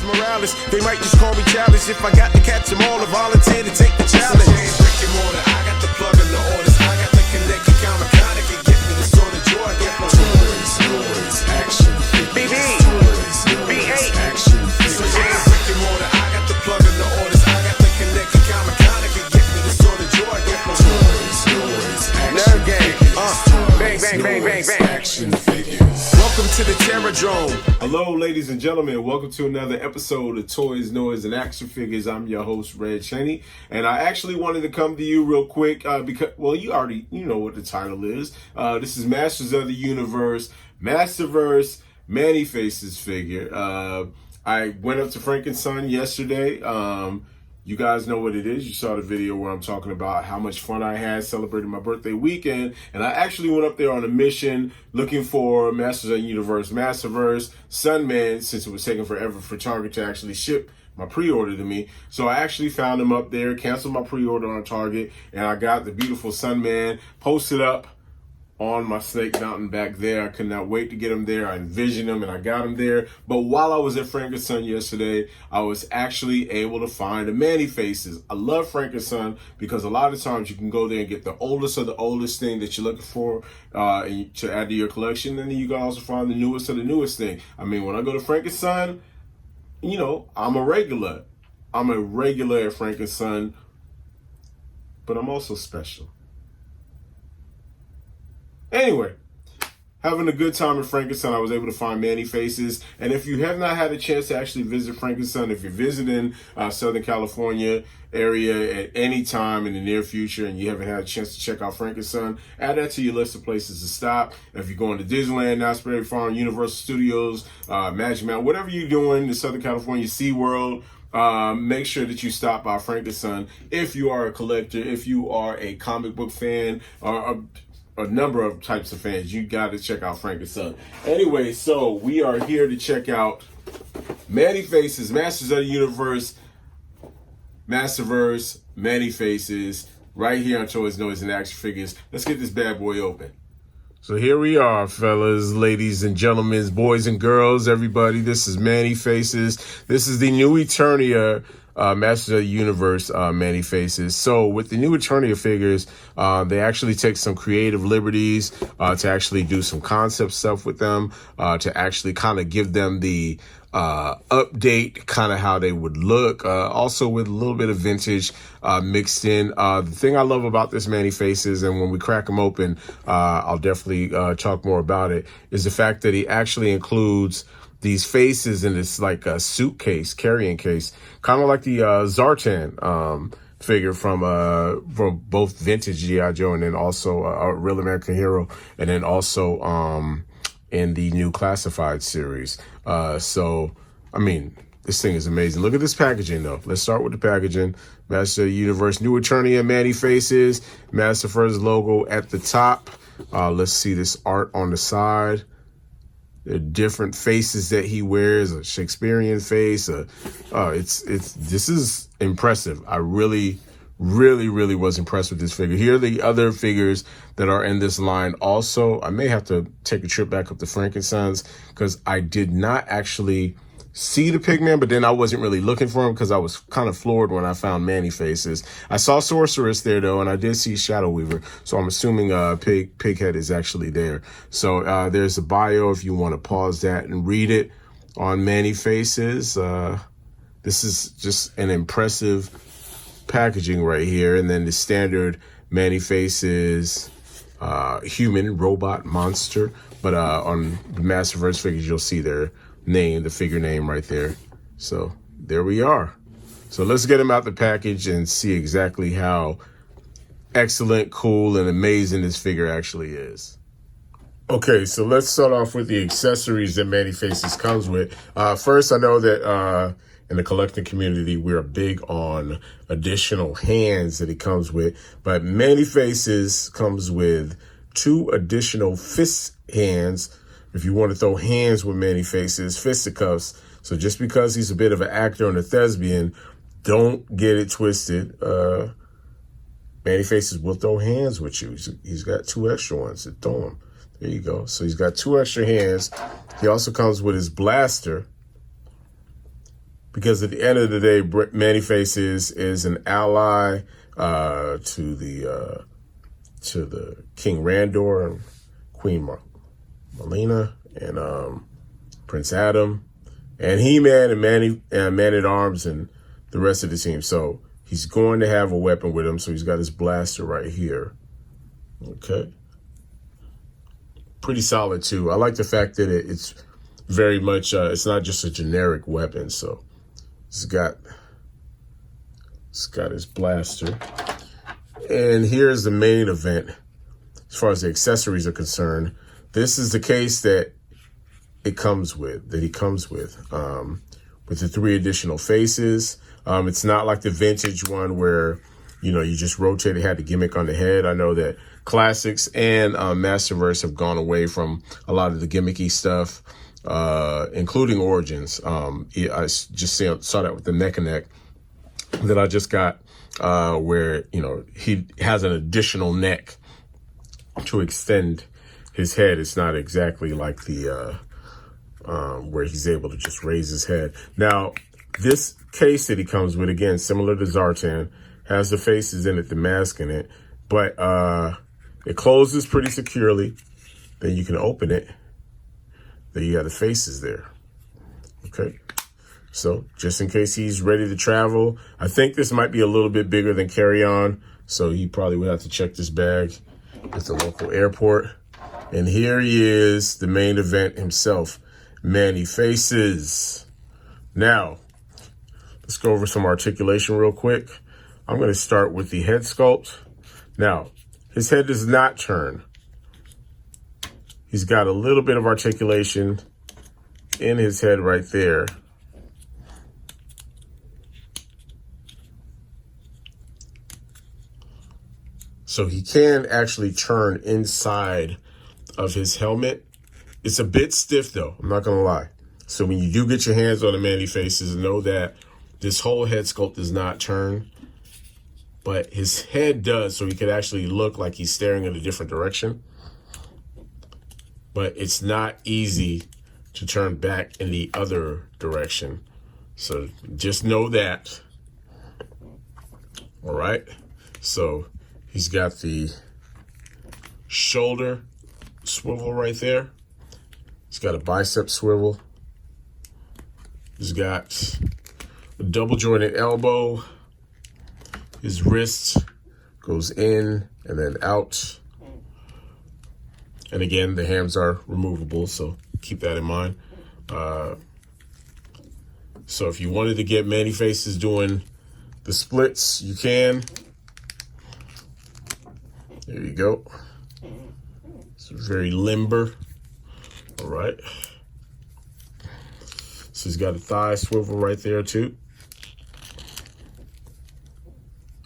Morales. They might just call me childish if I got to catch them all or volunteer to take the challenge. Brick and mortar, I got the plug and the orders. I got the connect account mechanic and get me the sort of joy I get from toys, action, BB, B8, action. So yeah, brick and mortar, I got the plug and the orders. I got the connect account mechanic and get me the sort of joy I get from toys, action. Nerd gang, bang, bang, bang, bang, bang. Action figures. Welcome to the Terradrome. Hello, ladies and gentlemen. Welcome to another episode of Toys, Noise, and Action Figures. I'm your host, Red Cheney, and I actually wanted to come to you real quick because, well, you know what the title is. This is Masters of the Universe, Masterverse, Manny Faces figure. I went up to Frank & Son yesterday. You guys know what it is. You saw the video where I'm talking about how much fun I had celebrating my birthday weekend. And I actually went up there on a mission looking for Masters of the Universe, Masterverse, Sunman, since it was taking forever for Target to actually ship my pre-order to me. So I actually found him up there, canceled my pre-order on Target, and I got the beautiful Sunman posted up on my Snake Mountain back there. I could not wait to get him there. I envisioned him and I got him there. But while I was at Frank & Son yesterday, I was actually able to find the Manny Faces. I love Frank & Son because a lot of times you can go there and get the oldest of the oldest thing that you're looking for to add to your collection. And then you can also find the newest of the newest thing. I mean, when I go to Frank & Son, you know, I'm a regular. I'm a regular at Frank & Son, but I'm also special. Anyway, having a good time at Frank & Son, I was able to find Manny Faces. And if you have not had a chance to actually visit Frank & Son, if you're visiting Southern California area at any time in the near future and you haven't had a chance to check out Frank & Son, add that to your list of places to stop. If you're going to Disneyland, Knott's Berry Farm, Universal Studios, Magic Mountain, whatever you're doing in Southern California, SeaWorld, make sure that you stop by Frank & Son. If you are a collector, if you are a comic book fan, or a number of types of fans, you got to check out Frank & Son. Anyway, so we are here to check out Manny Faces, Masters of the Universe, Masterverse, Manny Faces, right here on Toys, Noise, and Action Figures. Let's get this bad boy open. So here we are, fellas, ladies and gentlemen, boys and girls, everybody. This is Manny Faces. This is the new Eternia Masters of the Universe Manny Faces. So with the new Eternia figures, they actually take some creative liberties to actually do some concept stuff with them, to actually kind of give them the update, kind of how they would look, also with a little bit of vintage mixed in. The thing I love about this Manny Faces, and when we crack them open, I'll definitely talk more about it, is the fact that he actually includes these faces in this like a suitcase, carrying case, kind of like the Zartan figure from both vintage G.I. Joe and then also a Real American Hero, and then also in the new Classified series. So, I mean, this thing is amazing. Look at this packaging, though. Let's start with the packaging. Master of the Universe, New Eternia, Manny Faces, Masterverse logo at the top. Let's see this art on the side. The different faces that he wears, a Shakespearean face. This is impressive. I really was impressed with this figure. Here are the other figures that are in this line. Also, I may have to take a trip back up to Frank & Son's because I did not actually see the Pigman, but then I wasn't really looking for him because I was kind of floored when I found Manny Faces. I saw Sorceress there, though, and I did see Shadow Weaver, so I'm assuming Pighead is actually there. So there's a bio if you want to pause that and read it on Manny Faces. This is just an impressive packaging right here, and then the standard Manny Faces human, robot, monster. But on the Masterverse figures, you'll see their name, the figure name right there. So there we are. So let's get him out the package and see exactly how excellent, cool, and amazing this figure actually is. Okay, so let's start off with the accessories that Manny Faces comes with. First, I know that in the collecting community, we're big on additional hands that he comes with, but Manny Faces comes with 2 additional fist hands. If you want to throw hands with Manny Faces, fisticuffs. So just because he's a bit of an actor and a thespian, don't get it twisted. Manny Faces will throw hands with you. He's got 2 extra ones to throw them. There you go. So he's got 2 extra hands. He also comes with his blaster. because at the end of the day, Man-E-Faces is an ally to the King Randor and Queen Melina and Prince Adam and He-Man and Man-at-Arms and the rest of the team. So he's going to have a weapon with him. So he's got his blaster right here. Okay. Pretty solid too. I like the fact that it's very much, it's not just a generic weapon. So it's got his blaster. And here's the main event. As far as the accessories are concerned, this is the case that he comes with, with the 3 additional faces. It's not like the vintage one where, you just rotate it, had the gimmick on the head. I know that Classics and Masterverse have gone away from a lot of the gimmicky stuff, including Origins. I just saw that with the neck and neck that I just got, where, he has an additional neck to extend his head. It's not exactly like the, where he's able to just raise his head. Now, this case that he comes with, again, similar to Zartan, has the faces in it, the mask in it, but it closes pretty securely. Then you can open it. Then you have the faces there. Okay. So just in case he's ready to travel, I think this might be a little bit bigger than carry-on. So he probably would have to check this bag at the local airport. And here he is, the main event himself, Man-E-Faces. Now, let's go over some articulation real quick. I'm going to start with the head sculpt. Now, his head does not turn. He's got a little bit of articulation in his head right there. So he can actually turn inside of his helmet. It's a bit stiff though, I'm not gonna lie. So when you do get your hands on the Man-E-Faces, know that this whole head sculpt does not turn, but his head does, so he could actually look like he's staring in a different direction. But it's not easy to turn back in the other direction. So just know that. All right. So he's got the shoulder swivel right there. He's got a bicep swivel. He's got a double jointed elbow. His wrist goes in and then out. And again, the hams are removable, so keep that in mind. So if you wanted to get Man-E-Faces doing the splits, you can. There you go. It's very limber. All right. So he's got a thigh swivel right there too.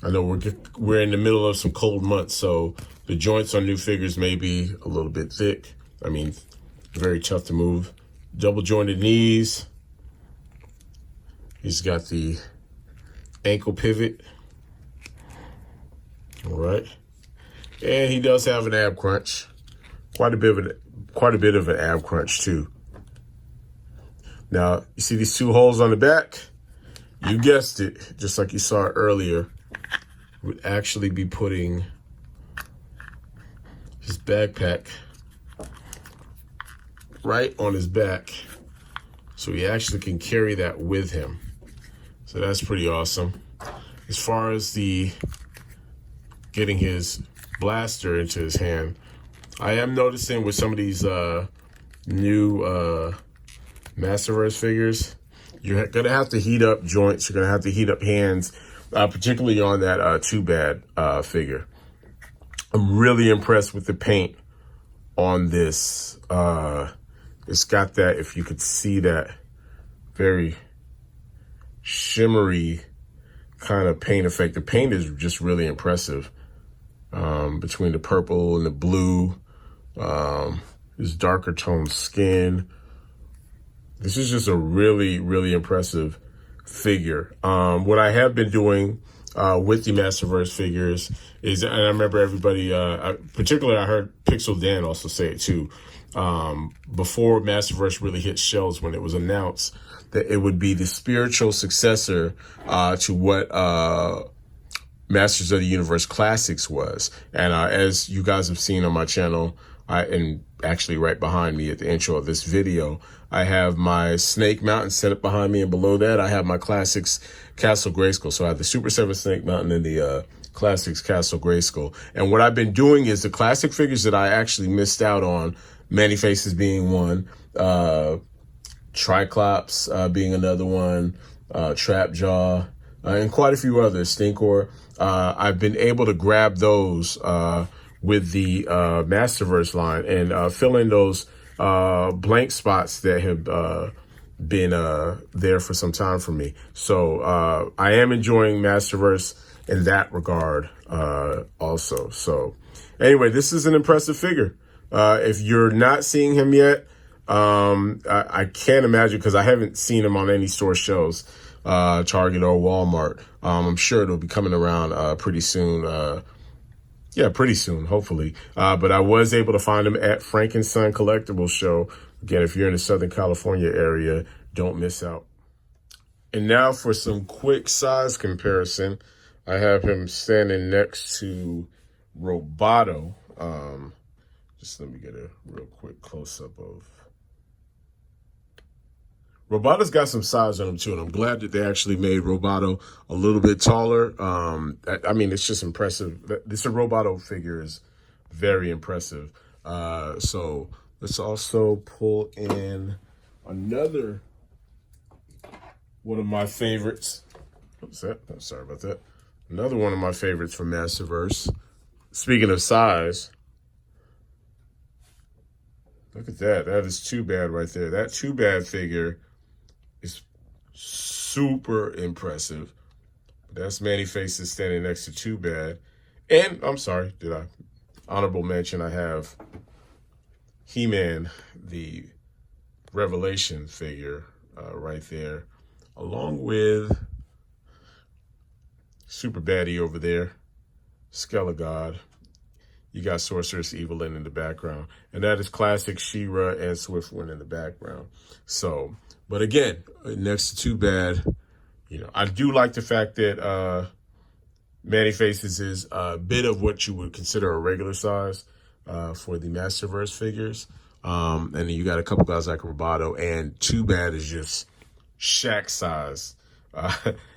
I know we're in the middle of some cold months, so the joints on new figures may be a little bit thick. I mean, very tough to move. Double jointed knees. He's got the ankle pivot. All right. And he does have an ab crunch. Quite a bit of an ab crunch too. Now, you see these 2 holes on the back? You guessed it, just like you saw earlier. Would actually be putting his backpack right on his back, so he actually can carry that with him. So that's pretty awesome. As far as the getting his blaster into his hand, I am noticing with some of these new Masterverse figures, you're gonna have to heat up joints. You're gonna have to heat up hands, particularly on that Too Bad figure. I'm really impressed with the paint on this. It's got that, if you could see that, very shimmery kind of paint effect. The paint is just really impressive. Between the purple and the blue, his darker toned skin. This is just a really, really impressive figure. What I have been doing with the Masterverse figures is, and I remember everybody, particularly I heard Pixel Dan also say it too, before Masterverse really hit shelves when it was announced, that it would be the spiritual successor to what Masters of the Universe Classics was. And as you guys have seen on my channel, and actually right behind me at the intro of this video, I have my Snake Mountain set up behind me, and below that I have my Classics Castle Grayskull. So I have the Super 7 Snake Mountain and the Classics Castle Grayskull. And what I've been doing is the classic figures that I actually missed out on, Manny Faces being one, Triclops being another one, Trapjaw, and quite a few others, Stinkor. I've been able to grab those with the Masterverse line and fill in those blank spots that have been there for some time for me. So I am enjoying Masterverse in that regard also. So anyway, this is an impressive figure. If you're not seeing him yet, I can't imagine, because I haven't seen him on any store shelves, Target or Walmart. I'm sure it'll be coming around pretty soon. Yeah, pretty soon, hopefully. But I was able to find him at Frankenstein Collectibles Show. Again, if you're in the Southern California area, don't miss out. And now for some quick size comparison. I have him standing next to Roboto. Just let me get a real quick close-up of... Roboto's got some size on him too, and I'm glad that they actually made Roboto a little bit taller. I mean, it's just impressive. This Roboto figure is very impressive. So let's also pull in another one of my favorites. What's that? Oh, sorry about that. Another one of my favorites from Masterverse. Speaking of size, look at that. That is Too Bad right there. That Too Bad figure is super impressive. That's Manny Faces standing next to Too Bad. And I'm sorry, did I? Honorable mention, I have He-Man, the Revelation figure right there, along with Super Baddie over there, Skelegod. You got Sorceress Evelyn in the background. And that is classic She-Ra and Swiftwind in the background. So, but again, next to Too Bad, you know, I do like the fact that Manny Faces is a bit of what you would consider a regular size for the Masterverse figures. And then you got a couple guys like Roboto, and Too Bad is just Shaq size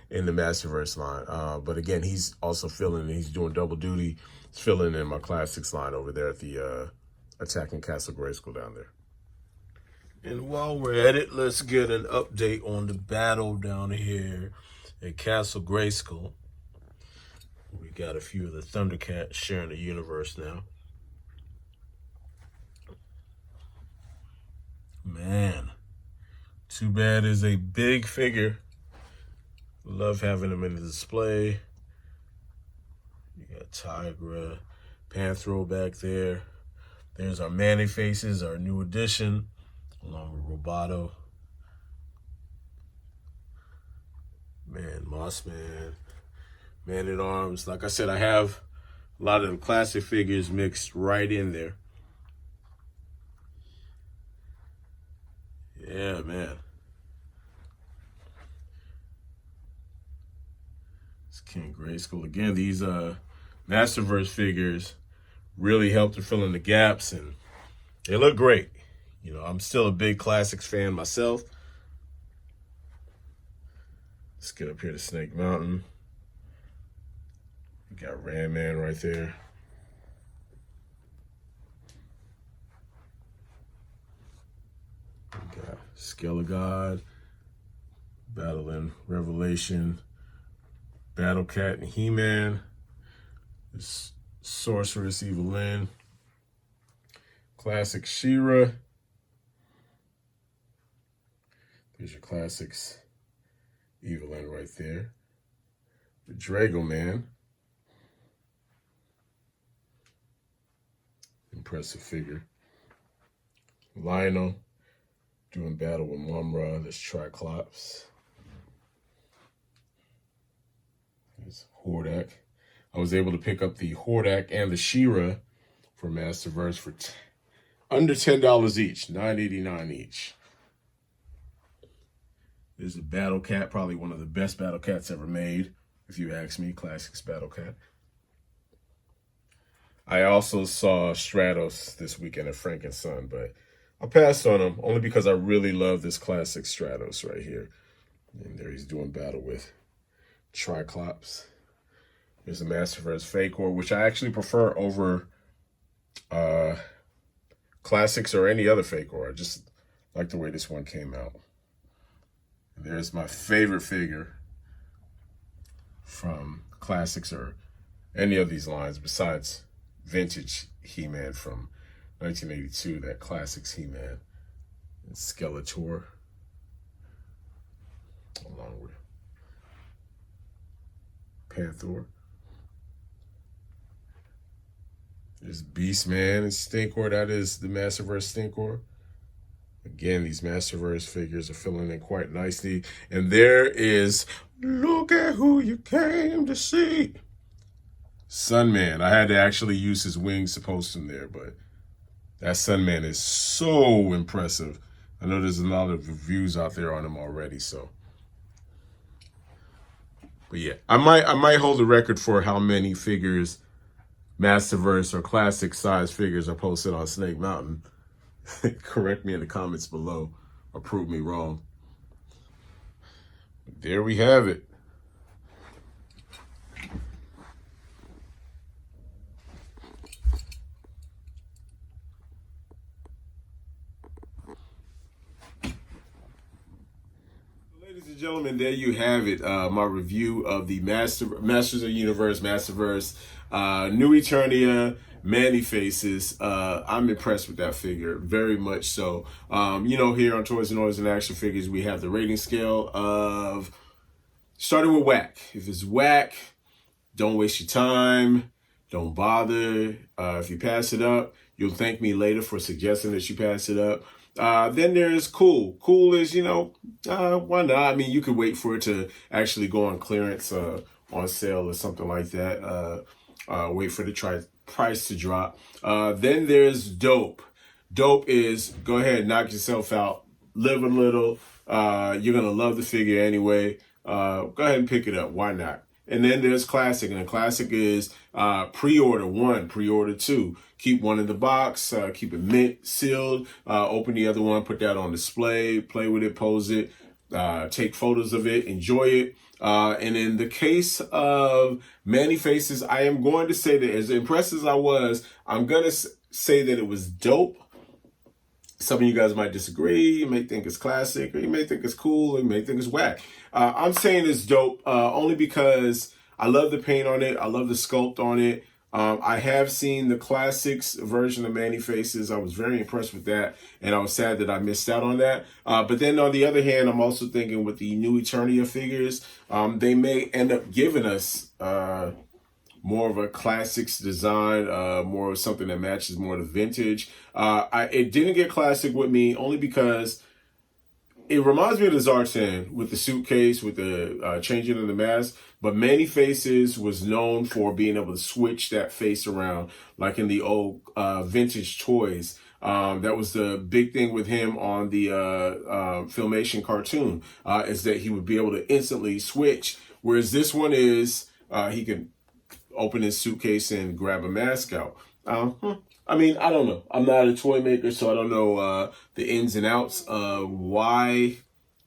in the Masterverse line. But again, he's also filling, he's doing double duty. He's filling in my Classics line over there at the Attacking Castle Grayskull down there. And while we're at it, let's get an update on the battle down here at Castle Grayskull. We got a few of the Thundercats sharing the universe now. Man, Too Bad is a big figure. Love having him in the display. You got Tigra, Panthro back there. There's our Manny Faces, our new addition, along with Roboto. Man, Mossman, Man-at-Arms. Like I said, I have a lot of the classic figures mixed right in there. Yeah, man. It's King Grayskull. Again, these Masterverse figures really helped to fill in the gaps, and they look great. You know, I'm still a big Classics fan myself. Let's get up here to Snake Mountain. We got Ram Man right there. We got Skelegod, battling Revelation, Battle Cat and He-Man. This Sorceress Evelyn, classic She-Ra. There's your Classics Evelyn right there. The Drago Man. Impressive figure. Lionel doing battle with Mumra. There's Triclops. There's Hordak. I was able to pick up the Hordak and the She-Ra for Masterverse for under $10 each, $9.89 each. There's a Battle Cat, probably one of the best Battle Cats ever made, if you ask me. Classics Battle Cat. I also saw Stratos this weekend at Frank and Son, but I passed on him only because I really love this classic Stratos right here. And there he's doing battle with Triclops. There's a Masterverse Fakor, which I actually prefer over classics or any other Fakor. I just like the way this one came out. And there's my favorite figure from classics or any of these lines besides vintage He-Man from 1982, that classics He-Man. And Skeletor, along with Panther. There's Beastman and Stinkor. That is the Masterverse Stinkor. Again, these Masterverse figures are filling in quite nicely. And there is, look at who you came to see. Sunman. I had to actually use his wings to post him there, but that Sunman is so impressive. I know there's a lot of reviews out there on him already, so. But yeah, I might hold the record for how many figures, Masterverse or classic size figures, are posted on Snake Mountain. Correct me in the comments below or prove me wrong. There we have it. Ladies and gentlemen, there you have it. My review of the Masters of the Universe, Masterverse, New Eternia, Man-E-Faces. I'm impressed with that figure, very much so. You know, here on Toys and Noise and Action Figures, we have the rating scale of, starting with whack. If it's whack, don't waste your time. Don't bother. If you pass it up, you'll thank me later for suggesting that you pass it up. Then there's cool. Cool is, you know, why not? I mean, you could wait for it to actually go on clearance, on sale or something like that. Wait for the price to drop. Then there's dope. Dope is, go ahead, knock yourself out, live a little. You're going to love the figure anyway. Go ahead and pick it up. Why not? And then there's classic, and the classic is pre-order 1, pre-order 2. Keep one in the box, keep it mint, sealed, open the other one, put that on display, play with it, pose it, take photos of it, enjoy it. And in the case of Man-E-Faces, I am going to say that as impressed as I was, I'm going to say that it was dope. Some of you guys might disagree. You may think it's classic, or you may think it's cool, or you may think it's whack. I'm saying it's dope only because I love the paint on it. I love the sculpt on it. I have seen the classics version of Man-E-Faces. I was very impressed with that, and I was sad that I missed out on that. But then on the other hand, I'm also thinking with the new Eternia figures, they may end up giving us more of a classics design, more of something that matches more of the vintage. It didn't get classic with me only because it reminds me of the Zartan with the suitcase, with the changing of the mask. But Man-E-Faces was known for being able to switch that face around, like in the old vintage toys. That was the big thing with him on the Filmation cartoon, is that he would be able to instantly switch. Whereas this one is, he can open his suitcase and grab a mask out. I mean, I don't know. I'm not a toy maker, so I don't know the ins and outs of why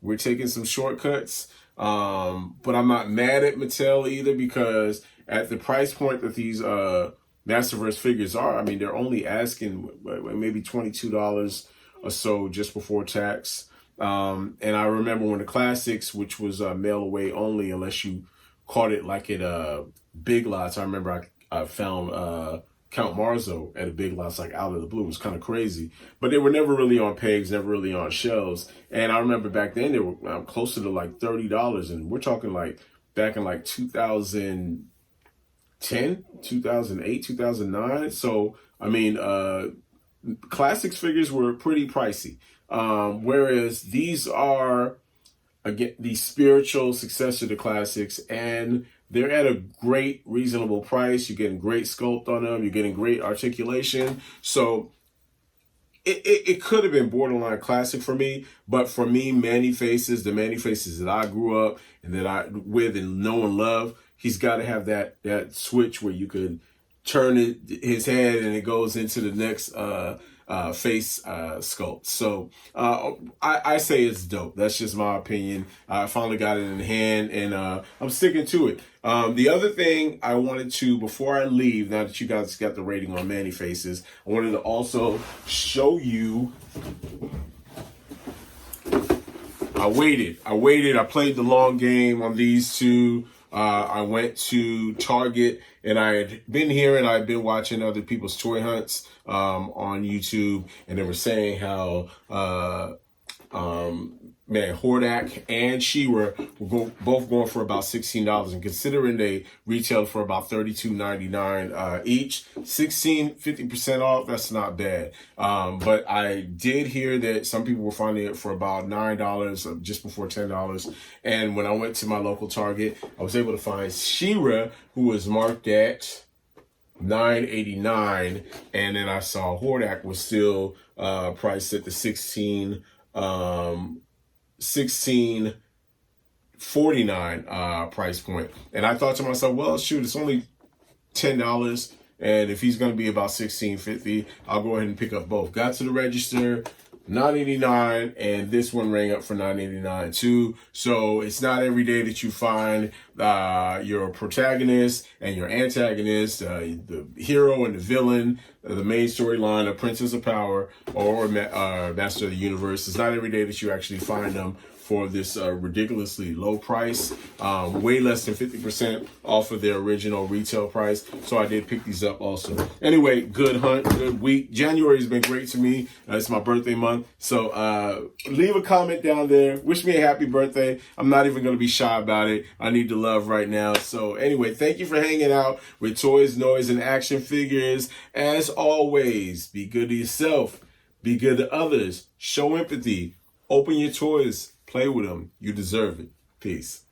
we're taking some shortcuts. But I'm not mad at Mattel either, because at the price point that these Masterverse figures are, I mean, they're only asking maybe $22 or so just before tax. And I remember when the classics, which was mail away only unless you caught it like at Big Lots. I remember I found Count Marzo at a Big Lots, like out of the blue. It was kind of crazy, but they were never really on pegs, never really on shelves. And I remember back then they were closer to like $30, and we're talking like back in like 2010, 2008, 2009. So I mean, classics figures were pretty pricey, whereas these are, again, the spiritual successor to classics, and they're at a great, reasonable price. You're getting great sculpt on them. You're getting great articulation. So it could have been borderline classic for me, but for me, Manny Faces, the Manny Faces that I grew up and that I with and know and love, he's got to have that switch where you could turn his head and it goes into the next face sculpt. So I say it's dope. That's just my opinion. I finally got it in hand, and I'm sticking to it. The other thing I wanted to, before I leave, now that you guys got the rating on Manny Faces, I wanted to also show you. I waited. I played the long game on these two. I went to Target, and I had been here and I'd been watching other people's toy hunts on YouTube, and they were saying how Hordak and She-Ra were both going for about $16, and considering they retailed for about $32.99 each, 50% off, that's not bad. But I did hear that some people were finding it for about $9, just before $10. And when I went to my local Target, I was able to find She-Ra, who was marked at $9.89, and then I saw Hordak was still priced at the $16.49 price point. And I thought to myself, well, shoot, it's only $10, and if he's going to be about $16.50, I'll go ahead and pick up both. Got to the register, $9.89, and this one rang up for $9.89 too. So it's not every day that you find your protagonist and your antagonist, the hero and the villain, the main storyline of Princess of Power or Master of the Universe. It's not every day that you actually find them for this ridiculously low price, way less than 50% off of their original retail price. So I did pick these up also. Anyway, good hunt, good week. January has been great to me. It's my birthday month. So leave a comment down there. Wish me a happy birthday. I'm not even going to be shy about it. I need the love right now. So anyway, thank you for hanging out with Toys, Noise, and Action Figures. As always, be good to yourself. Be good to others. Show empathy. Open your toys. Play with them. You deserve it. Peace.